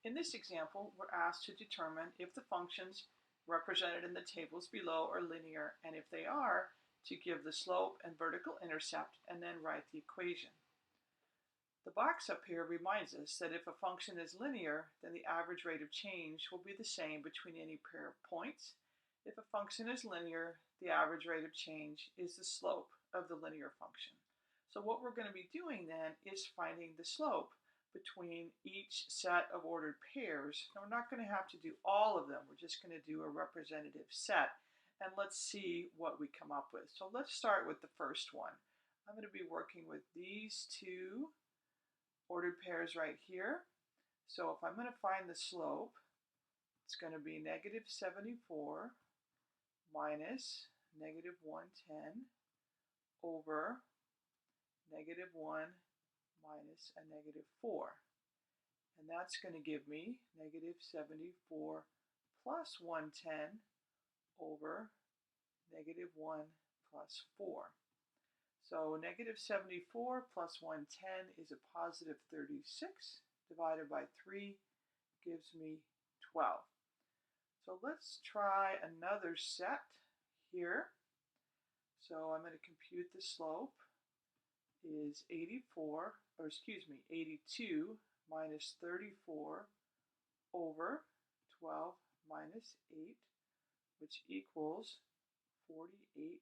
In this example, we're asked to determine if the functions represented in the tables below are linear, and if they are, to give the slope and vertical intercept and then write the equation. The box up here reminds us that if a function is linear, then the average rate of change will be the same between any pair of points. If a function is linear, the average rate of change is the slope of the linear function. So what we're going to be doing then is finding the slope between each set of ordered pairs. Now we're not going to have to do all of them. We're just going to do a representative set, and let's see what we come up with. So let's start with the first one. I'm going to be working with these two ordered pairs right here. So if I'm going to find the slope, it's going to be negative 74 minus negative 110 over negative 1 minus a negative 4. And that's going to give me negative 74 plus 110 over negative 1 plus 4. So negative 74 plus 110 is a positive 36. Divided by 3 gives me 12. So let's try another set here. So I'm going to compute the slope is 82 minus 34 over 12 minus 8, which equals 48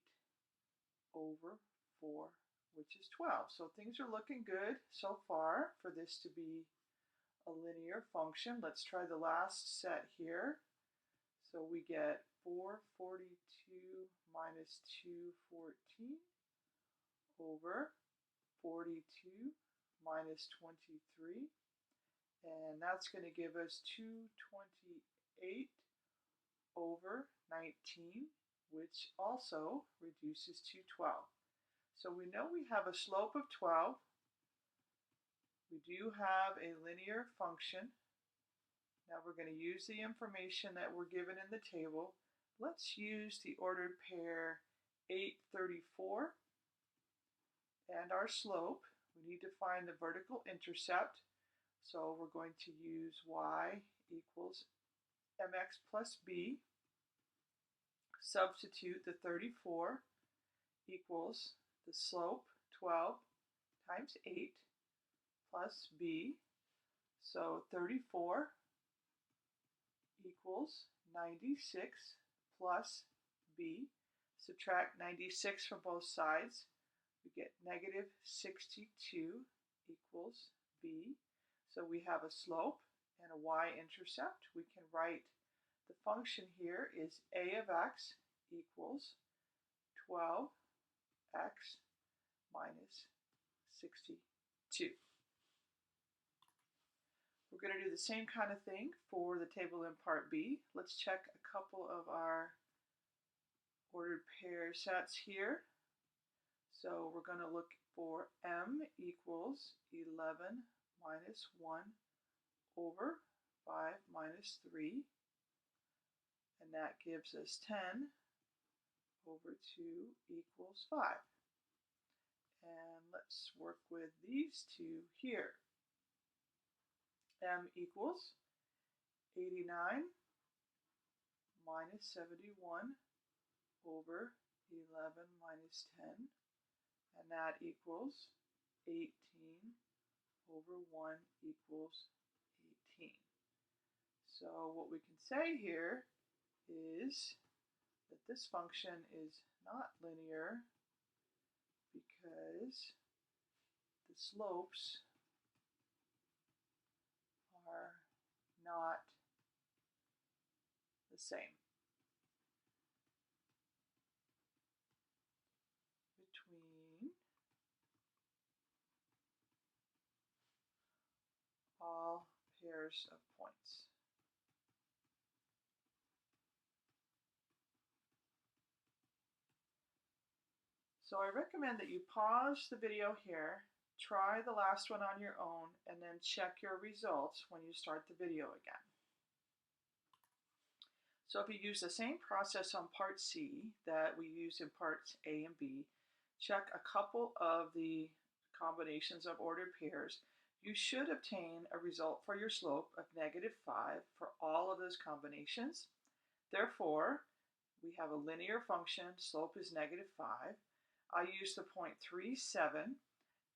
over 4, which is 12. So things are looking good so far for this to be a linear function. Let's try the last set here. So we get 442 minus 214 over 42 minus 23, and that's going to give us 228 over 19, which also reduces to 12. So we know we have a slope of 12. We do have a linear function. Now we're going to use the information that we're given in the table. Let's use the ordered pair 834 and our slope. We need to find the vertical intercept. So we're going to use y equals mx plus b. Substitute the 34 equals the slope 12 times 8 plus b. So 34 equals 96 plus b. Subtract 96 from both sides. We get negative 62 equals b. So we have a slope and a y-intercept. We can write the function here is a of x equals 12x minus 62. We're going to do the same kind of thing for the table in part B. Let's check a couple of our ordered pair sets here. So we're going to look for m equals 11 minus 1 over 5 minus 3. And that gives us 10 over 2 equals 5. And let's work with these two here. M equals 89 minus 71 over 11 minus 10. And that equals 18 over 1 equals 18. So what we can say here is that this function is not linear because the slopes are not the same between all pairs of points. So I recommend that you pause the video here, try the last one on your own, and then check your results when you start the video again. So if you use the same process on part C that we used in parts A and B, check a couple of the combinations of ordered pairs. You should obtain a result for your slope of -5 for all of those combinations. Therefore, we have a linear function, slope is -5. I use the point 37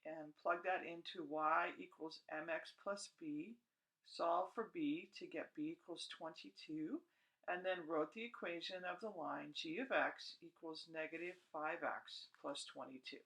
and plug that into y equals mx plus b, solve for b to get b equals 22, and then wrote the equation of the line g of x equals -5x plus 22.